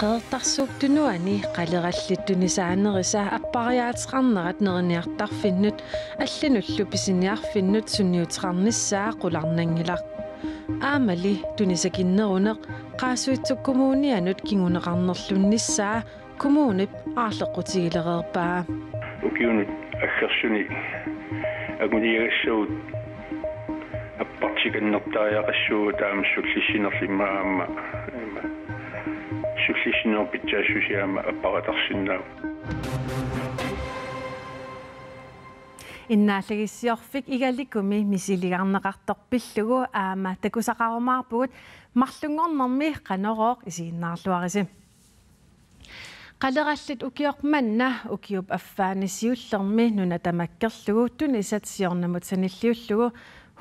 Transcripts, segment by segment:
Qeertarsuuptunuani qaleraallittunisaanerisa appariaatiqarnerat neriniartarfinnut аллинуллу писиниарфиннут сунниутеқарниссаа қуларнангилар аамали тунисакиннеруне qaasuitsukкумуунианут кигунеқарнерлунниссаа кумуунип аарлеққутигилереерпаа укиунут аггерсуни агуниагассуут аппартиканнертариақассуу таамассуллиссинерлиммаама суллиссинер питсаасусиама аппаратарсиннаа иннааллагиссиорфик игаликуми мисилигарнеқарторпиллугу аама такусақарумаарпугут марлунгорнэрми қанорооқ исигиннаарлуариси қалераллит укиорманна укиуп аффаанисиуллерми нуна тамаккерлугу тунисат сиорнамут саниллиуллугу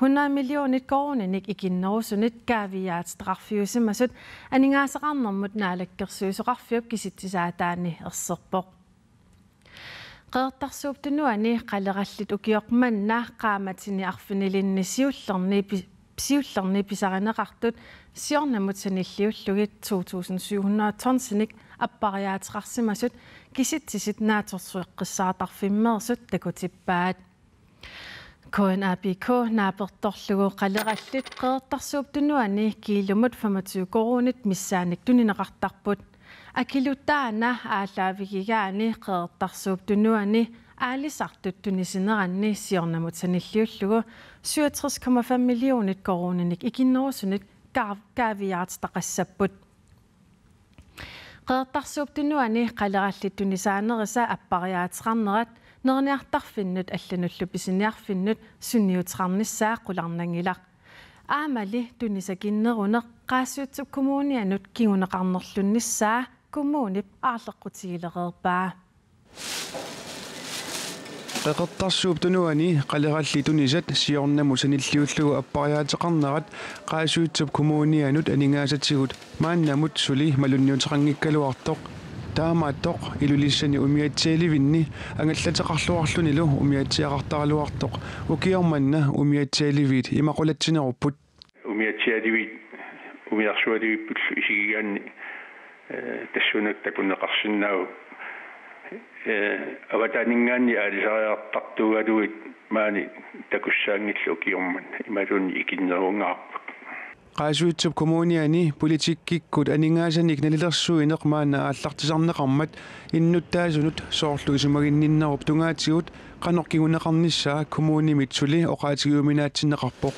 100 миллионит корониник икиннерусунит каавиаатеқарфиусимасут анигаасақарнэрмут наалаккерсуусоқарфиуп киситсисаатаани ерсерпоқ qeertarsuuptunuani qalераллит укиорманна qaamatsini arfinilinnisiullerni pisiullerni pisarineqartut siornamut sanilliullugit 2700 tonsinik appariaatiqarsimasut kisitsisit naatorsueqqissaatarfimmeersut takutippaat KNAPK naapertorlugu qalераллит qeertarsuuptunuani kiilumut 25 koronit missaanik tunineqartarput акилуттаана аалаавигигаани qeertarsuuptunuani аалисартут тунисинеранни сиорнамут саниллиуллугу 67,5 миллионит корониник икиннерусунит каавиаартеқассаппут qeertarsuuptunuani qalераллит тунисаанериса аппариаатеқарнерат нерниартарфиннут аллануллу писиниарфиннут сунниутеқарниссаа қуларнангилар аамали тунисакиннеруне qaasuitsukкумуунианут кигунеқарнерлунниссаа кумуунип аарлеққутигилереерпаа qeqertarsuuptunuani qalералли тунисат сиорнаму саниллиуллугу аппариаатеқарнерат qaasuitsуп кумуунианут анингаасатсигут мааннамут сули малунниутеқангиккалуартоқ таамааттоқ илулиссани умиатсиаливинни ангаллатеқарлуарлунилу умиатсиақартаралуартоқ укиорманна умиатсиаливит имақулатсинеруппут умиатсиаливит умиарсуаливиппут исигигаанни тассунак такунеқарсиннау аватанингаанни аалисариартартугалуит маани такуссаангиллу укиорманна ималуни икиннерунгаарпут qaasuitsуп кумууниани политиккиккут анингаасаник налилерсуинеқ маана ааллартисарнеқармат иннуттаасунут соорлу исумагинниннеруп тунгаатигут каноркигунеқарниссаа кумуунимит сули оқаатигиуминаатсиннеқарпоқ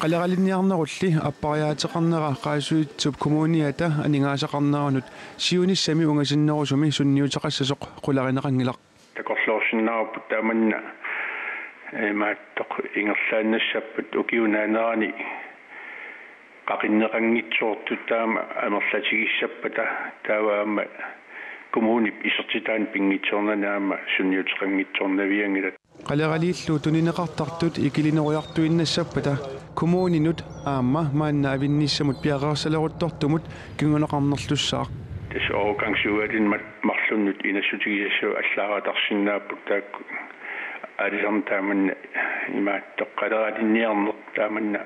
qalералинниарнерулли аппариаатеқарнера qaasuitsуп кумууниата анингаасақарнеранут сиуниссами унгасиннерусуми сунниутеқассасоқ қуларинеқангилақ такорлоорсиннаарпут тааманна мааттоқ ингерлааннассаппут укиунаанерани қақиннеқангитсуортут таама амерлатигиссаппата тааваама коммунип исертитаан пингитсорнанаама сунниутеқангитсорнавиангилат qalералииллу тунинеқартартут икилинеруйартуиннассаппата коммунинут аама маанна авинниссамут пиареерсалеруттортумут кигунеқарнерлуссаа тас оокангсуалин марлуннут инассутигиассуу аллааратарсиннааппут таакку алисарн тааманна имааттоқ qalералинниарнер тааманна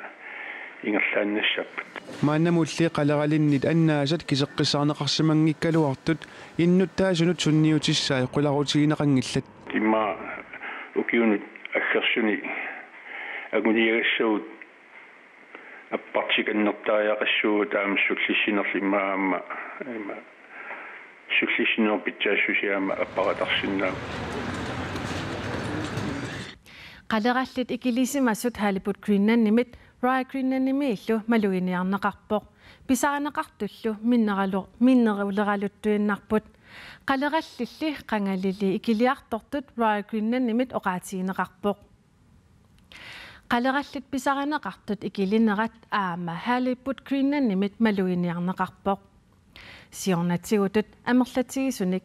ингерлааннассаппут мааннамулли qalералиннит аннаасат кисеққиссаарнеқарсимангиккалуартут иннуттаасунут сунниутиссаа қуларутигинеқангиллат имма укиунут аггерсуни агуниагассуут аппартиканнертариақассуу таамассуллиссинерлиммаама има суллиссинер питсаасусиама аппаратарсиннаа qalераллит икилисимассут халипут гриннаннимит рай гриннаннимииллу малугиниарнеқарпоқ писаранеқартуллу миннерулералуттуиннарпут qalераллилли қангалили икилиартортут рай гриннаннимит оқаатигинеқарпоқ qalераллит писаранеқартут икилинерат аама халипут гриннаннимит малугиниарнеқарпоқ сиорнатигутут амерлатигисуник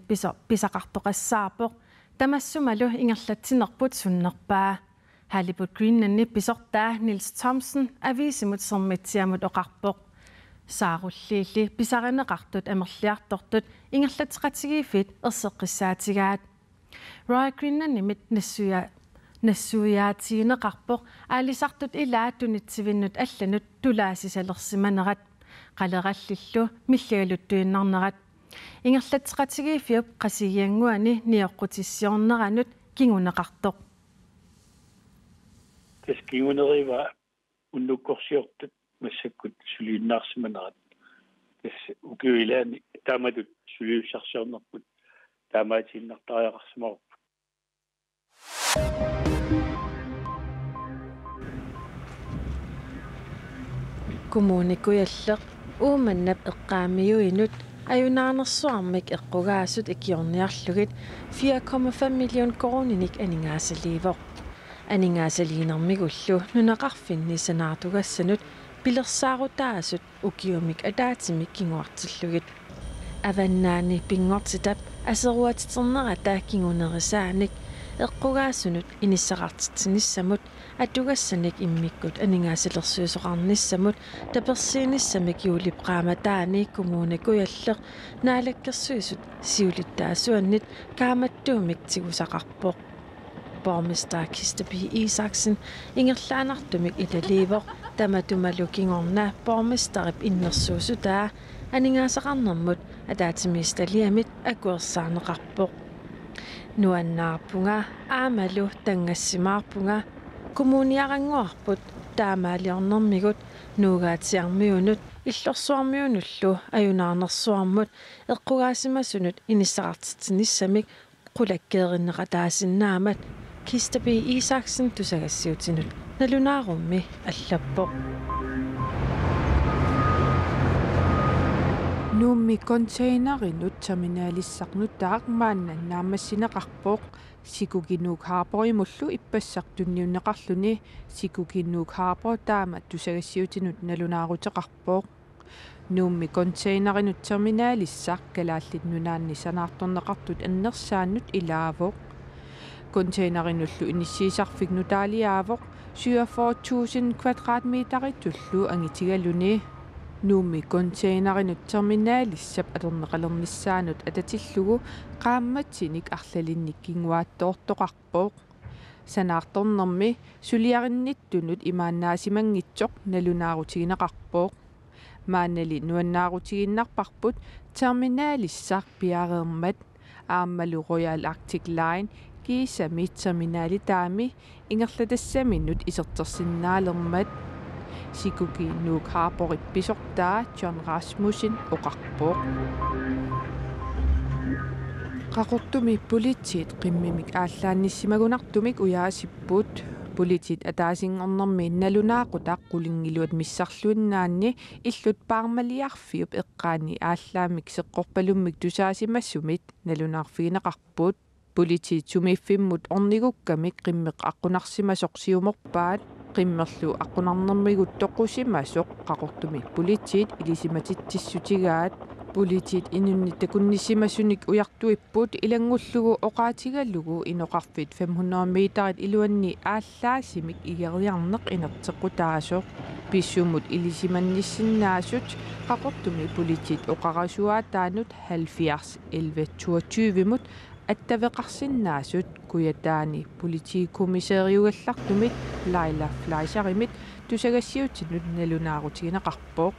писақартоқассаарпоқ тамассумалу ингерлатсинерпут суннерпаа халипут гриннанни писортаа Нилс Томсен ависимут сэрмитсиамут оқарпоқ сааруллиилли писаринеқартут амерлиартортут ингерлатеқатигиифит ерсеққиссаатигаат рай гриннаннимит нассуяатигинеқарпоқ аалисартут илаатунитсивиннут алланут тулаасисалерсиманерат qalerallillu millaluttuinnarnerat ingерлатеқатигиифиуп qasigianguani niorqutissiorneranut kinguneqartoq таскигунерива уннуккорсиортут массаккут сулииннаарсиманерат тас укуилаани тааматут сулиуссарсиорнерпут таамаатииннартариақарсимарп kommunikujalleq uumannap eqqaamiyuinut ajunaanersuarmik eqqugaasut ikiorniarlugit 4,5 million koruninik aningaasaliivoq aningaasaliinermigullu nunaqarfinni sanaartugassanut pilersaarutaasut ukiumik ataatimik kinguartillugit avannaani pingortitap aseruatiternerata kingunerisaanik eqqugaasunut inissaqartitsinnissamut atugassanik immikkut aningaasilersuusoqarnissamut tapersiinissamik juulipqaamataani kommunikujalleq naalakkersuisut siulittaasuannit kaamattuumik tigusaqarpoq borgmester Kisterby Isaksen ingerlaanartumik ilaliivoq tamatumalu kingorna borgmesterip innersuusutaa aningaasaqarnermut ataatimiistaliamit akuersaarneqarpoq nuannaarpunga aamalu tangassimaarpunga kommuniaranguarput taamaaliornermigut nuugaatiarmiunut иллорсуармиунуллу аюнаарнерсуармут эққугаасимасунут инissaqartitsinnissamik qulakkeerinneqataasinnaamat Kisterby Isaksen tusagassiutinut nalunaarummi allappoq nuummi containerinut terminaalissarnut taaqmaannannaamassineqarpoq sikuginuuk haaporimullu ippassartunniunneqarluni sikuginuuk haapo taama tusagassiutinut nalunaaruteqarpoq nuummi containerinut terminaalissaq kalaallit nunaanni sanaartorneqartut annersaannut ilaavoq containerinullu inissiisarfiknu taaliaavoq 47,000 kvadratmeteritullu angitigaluni nuummi containerinut terminaalissap alerneqalernissaanut atatillugu qaammatsinik arlalinnik kinguaattoortoqarpoq sanaartornermi suliarinnittunut imaannaasimanngitsoq nalunaarutigineqarpoq maannali nuannaarutiginnarparput terminaalissaq piareermat aammalu Royal Arctic Line kiisami terminaali taami ingerlatassaminut isertersinnaalermat sikugi nuuk haaporippisortaa John Rasmussen oqarpoq qaqortumi politit qimmimik ааllaannissimagunartumik uyaasipput politit ataasingornermi nalunaaqutaq qulingiluat missarluinnaanni illut paarmaliarfiup eqqaani ааllaamik seqqorpalummik tusaasimassumit nalunaarfigineqarput politit sumiffimmut ornigukkamik qimmeq aqunarsimasoqsiumorpaat qimmerlu aqunarnermigut toqusimasoq qaqortumi politit ilisimatitsissutigaat politit inunni takunnissimasunik uyartuipput ilangullugu oqaatigallugu inoqarfit 500 meterit iluanni ааllaassimik igeriarneq inerteqqutaasoq pissumut ilisimannissinnaasut qaqortumi politit oqarasuaataanut 70 11 attavеqarsinnaasut kuyataani politikommissariugallartumit Laila Fleischarimit tusagassiutinut nalunaarutigineqarpoq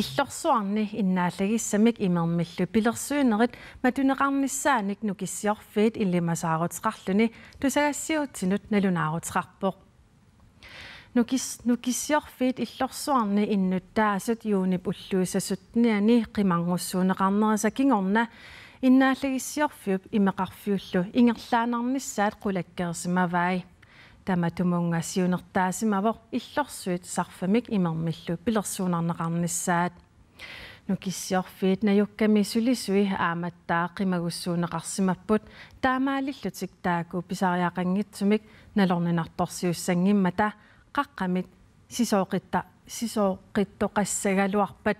иллорсуарни иннааллагиссамик имермиллу пилерсуинерит матунеқарниссааник нукиссиорфиит иллимасаарутеқарлуни тусагассиутсинут налунаарутеқарпоқ нукиссиорфиит иллорсуарни иннуттаасут юунип уллуисасуттниани қимангуссуунеқарнериса кингорна иннааллагиссиорфиуп имеқарфиуллу ингерлаанарнissaат қулаккерсимавай таматумунгасиунертаасимавоқ иллорсуит сарфамик имермиллу пилерсуунарнеқарнissaат нукиссиорфиит наюкками сулисуи ааматтаа қимагуссуунеқарсимаппут таамаалиллутик тааку писариақангитсумик налорнинарторсиуссангиммата қаққамит сисооқиттоқассагалуарпат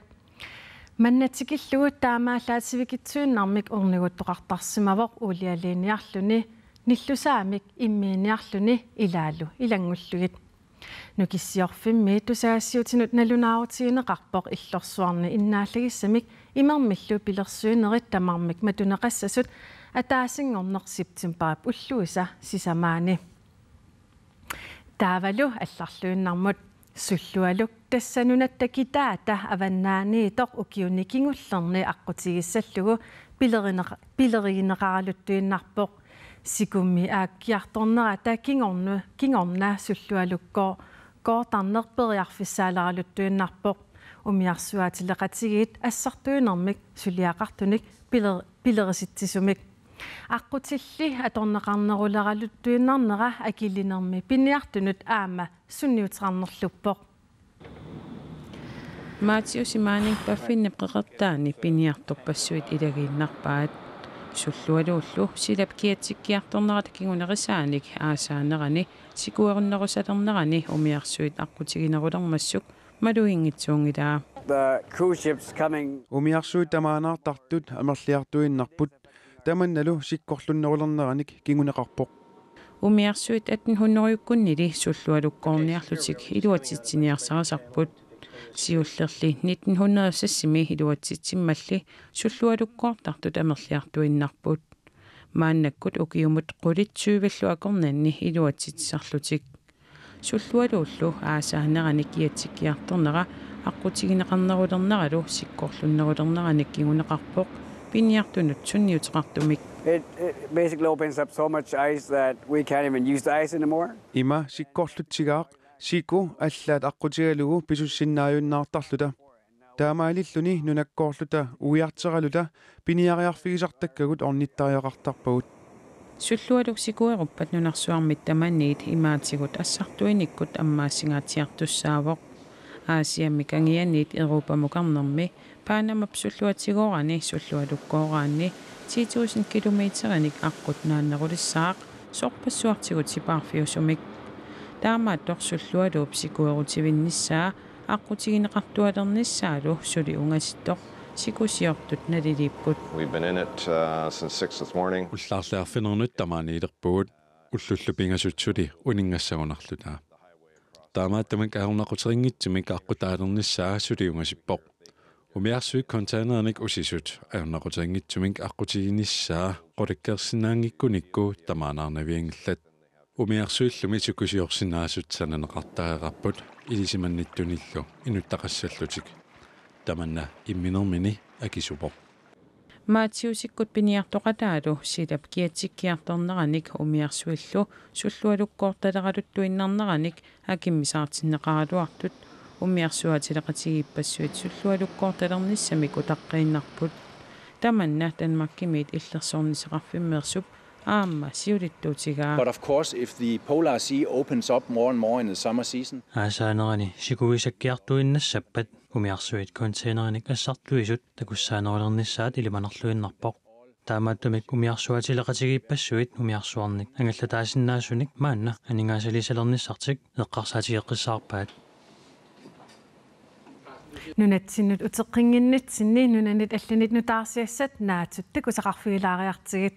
маннатикиллугут таамаалаативикитсуиннармик орнигуттоқартарсимавоқ улиалиниарлуни ниллусаамик иммииниарлуни илаалу илангуллугит нукиссиорфимми тусаассиутинут налунаарутигинеқарпоқ иллорсуарни иннааллагиссамик имермиллу пилерсуинерит тамармик матунеқассасут атаасингорнер септемберап уллуиса сисамаани таавалу алларлуиннармут суллуалук тассанунаттакитаата аваннааниитоқ укиуникингуллерни аққутигиссаллугу пилеригинеқаралуттуиннарпоқ сикумми ааккиарторнерата кингорнаа суллуалуккоо коортарнерпериарфиссаалералуттуиннарпоқ умиарсуаатилеқатигиит ассартуинермик сулиақартуник пилериситсисумик аққутилли аторнеқарнерулералуттуиннарнера акилинерми пиниартунут аама сунниутерарнерлуппоқ маатиусимааник паффиннеққеқартаани пиниарторпассуит илагииннарпаат суллуалууллу силап киатсиккиарторнерат кигунерисааник аасаанерани сикуеруннерусалернерани умиарсуит аққутигинерулермассук малуингитсуунгилаа умиарсуит тамаанаартартут амерлиартуиннарпут таманналу сиккорлуннерулернераник кигунеқарпоқ умиарсуит 1800-юккуннили суллуалуккоорниарлутик илуатситсиниарсарасарпут сиуллерли 1900-сассими илуатситсиммалли суллуалуккоортартут амерлиартуиннарпут мааннаккут укиумут qulitsuivallu akornanni илуатситсарлутик суллуалууллу аасаанерани киатсиккиарторнера аққутигинеқарнерулернералу сиккорлуннерулернераник кигунеқарпоқ пиниартунут сунниутеқартумик It basically opens up so much ice that we can't even use the ice anymore. има сиккорлутсигаақ сику аллаат аққутигалугу писуссиннааюннаартарлута таамаалиллуни нунаккоорлута уиартералута пиниариарфигисартаккагут орниттариақартарпагут суллуалук сикуеруппат нунарсуармит таманниит имаатигут ассартуиниккут аммаассингаатиартуссаавоқ аасиаммик ангианниит европамукарнерми паанамап суллуатигоорани суллуалуккооraanni 10,000 километераник аққут нааннерулиссаақ сорпассуартигут сипаарфиусумик таамааттор суллуалууп сикуерутивинниссаа аққутигинеқартуалерниссаалу сули унгаситтоқ сикусиортут налилиппут We've been in it since 6 this morning. уллаарлиарфинернут тамааниилерпугут уллуллупингасутсули унингассагунарлутаа таамааттамак аернақутерингитсумик аққутаалерниссаа сули унгасиппоқ умиарсуик контейнерник усисут аернақутерингитсумик аққутигиниссаа қоликкерсинаангиккуникку тамаанаарнавиангиллат умиарсуиллуми сукусиорсинаасут сананеқартаерарпут илисиманниттуниллу инуттақассаллутик таманна имминермини акисупоқ маатиусиккут пиниартоқатаалу силап киатсиккиарторнераник умиарсуиллу суллуалуккоорталералуттуиннарнераник акиммисаартиннеқаралуартут умиарсуатилеқатигиппассуит суллуалуккоорталерниссамик утаққииннарпут таманна танмаккимиит иллерсоорнисеқарфиммерсуп аама сиулиттуутигаа. But of course if the polar sea opens up more and more in the summer season. Аасаанерани сикуисаккиартуиннассаппат умиарсуит контейнераник ассартуисут такуссаанерулерниссаат илиманерлуиннарпоқ таамааттумик умиарсуатилеқатигиппассуит умиарсуарник ангаллатаасиннаасуник маанна анингаасалисалерниссартик эққарсаатигеққиссаарпаат нунатсиннут утеққингиннатсинни нунанит алланит нутаарсиассат наатут такусақарфигилаариартигит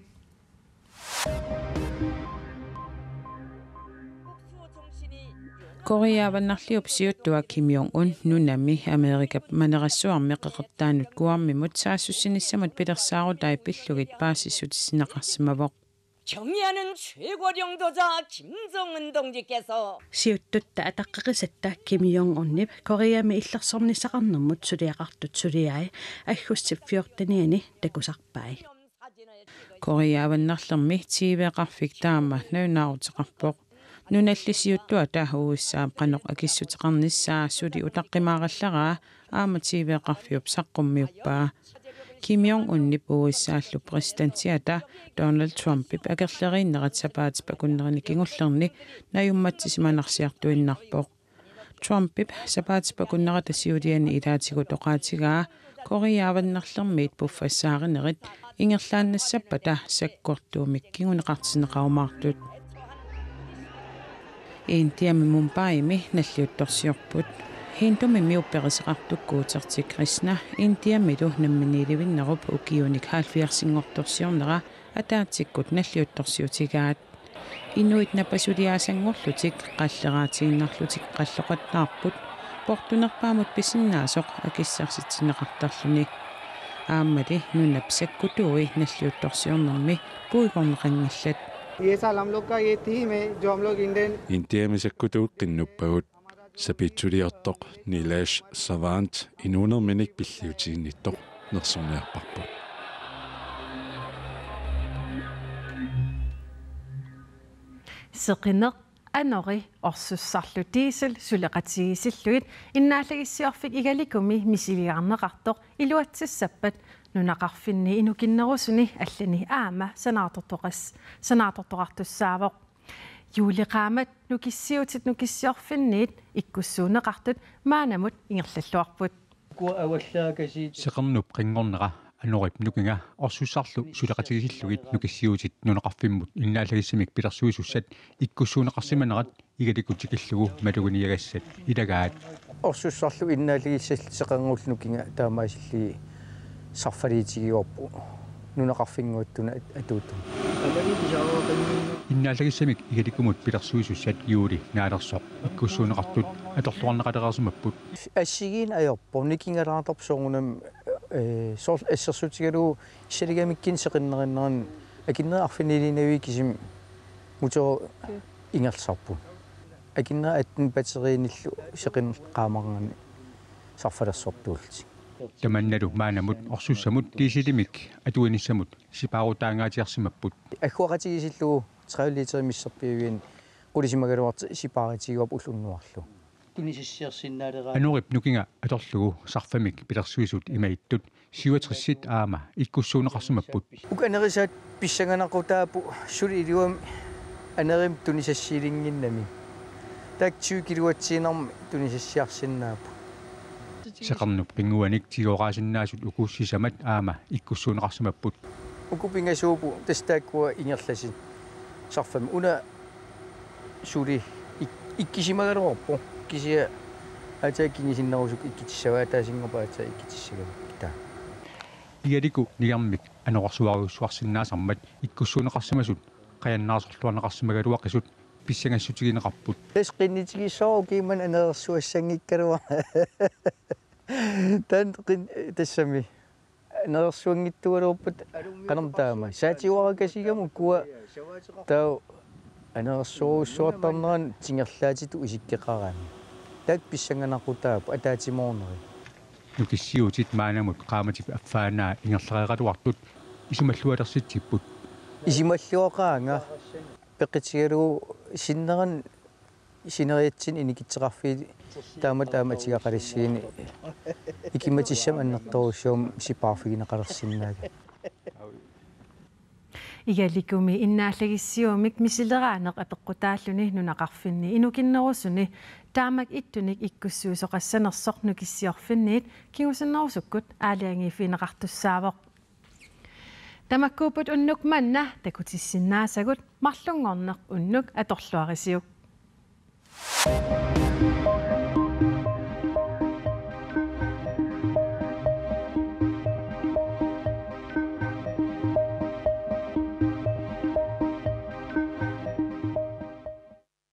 Koreaavannarliup siuttua Kim Jong-un nunami Amerikap manerassуарми qeqertaanut kuarmimut saassussinисsamut pilersaarutai pillugit paasissutissineqarsimavoq 경의하는 최고령도자 김정은 동지께서 siuttutta ataqqeqissatta Kim Jong-unnip Koreami illersornisaqarnermut suliaqartut suliai aggussiffiortaniani takusarpai Koreaavannarlermi tiiveqarfik taama naunaaruteqarpoq nunallisiuttua tahuussaa qanoq akissuteqarnissaa suli utaqqimaarallaraa aama tiiveqarfiup saqqummiuppaa Kim Jong-unnip uissaallu presidentiata Donald Trumpip akerleriinnerat pakunnerani najummatsisimanarsiartuinnarpoq Trumpip sapaatipakunnerata siuliani ilaatigu toqaatigaa Koreaavannarlermiit puffassaarinerit ingerlaannassapata sakkortuumik kiguneqartineqaumaartut Intiami Mumbaimi nalliuttorsiorput Hintumi miupperisaqartukkuutertik Krishna Intiamilu namminiilivinnerup ukiunik haalfiarsingortorsiornera ataatikkut nalliuttorsiutigaat Inuit napasuliaasangorlutik qalleraatigиннарлутик qalloqattaarput portunerpaamut pisinnaasuq akissarsitsineqartarluni aammali nunap sakkutui nalliuttorsiornermi puigorneqanngillat ये साल हम लोग का ये थीम है जो हम लोग Indian Intiamisakkutuuq qinnuppagut sapitsuliortoq nilash savant inuunerminik pilliutiinnittoq nersorniarparput. Seqinneq anori orsussarlu diesel suleqatigisilluit innaalagissiorfik igalikumi misiliarneqartoq iluatsissappat nunaqarfinni inukinnerusuni allani aama sanaatortoqartussaavoq juuliqaamat nukissiorfinniit ikkussuuneqartut maanamut ingerlalluarput seqernup qinngornera anorip nukinga orsussarlu suleqatigisillugit nukissiutit nuneqarfimmut innaalagисsamик пилэрсуисуссат иккуссуунеқарсиманерат игаликутикиллугу малугуниагассат илагаат орсуссарлу иннаалигиссал seqerngullu nukinga таамаасилли сарфалиитигиорпу нунеқарфингуаттуна атууту иннаалагиссамик игаликумут пилэрсуисуссат юули наалерсоқ иккуссуунеқартут аторлуарнеқалеқарсимаппут ассигиин аёрпо никингалаартарпсоорунам сор ассерсутигалу исалигамиккин сеқиннериннеран акиннеарфинилинавии кисим мутоо ингерлсарпу акиннера аттун батерииниллу сеқиннеққаамарнгани сарфалерсортуулти таманналу маанамут орсуссамут тисилимик атуинissамут сипаарутаангаатиарсимаппут аггуақатигисиллугу 30 литер миссерпиуин qulisimaгаluart сипааратигуап уллуннуарлу анурип нукинга аторлугу сарфамик пилэрсуисут имаиттут 67 аама иккуссуунеқарсимаппут уканерисаат писсанганақутаапу сули илуам анерим тунисассилингиннами так 20 килуатсинарми тунисассиарсиннаапу seqernup qinguanik tigoraasinnaassut ukuussissamat aama ikkussuuneqarsimapпут укупингасуупу тастааккуа ингерласи сарфам уна сули иккисимагалуарпо кисия атааккинисиннерусук иккитиссаваа таасингопаата иккитиссагам кита игалику ниармик анорсуариуссуарсиннаасармат иккуссуунеқарсимасут қаяннаасорлуанеқарсимагалуаққисут писсангассутигинеқарпут эсқиннитигиссоо киман анерсуассангиккалуа тан тассами анерсуангиттугалууппут канамтаама саатиуаракасигаму куа таа анерсууссуартарнеран тингерлаатиту исиккеқараами так писсанганақутаап атаатимоорнери нукиссиутит маанамут qaamатип аффаанаа ингерлереқалуартут исумаллуалерситсиппут исималлуақаанга пеққитигалугу синнеран синериатсин иникитсеқарфи таама тигақалиссигини икиматиссам аннерторуссуум сипаарфигинеқалерсиннаага игаликуми иннааллагиссиумик мисилераанеқ апеққутааллуни нунақарфинни инукиннерусуни таамак иттуник иккуссуусоқассанерсоқ нукиссиорфинниит кигусиннерусуккут аалиангииффинеқартуссаавоқ тамаккуупут уннук манна такутиссиннаасагут марлунгорнеқ уннук аторлуарисиук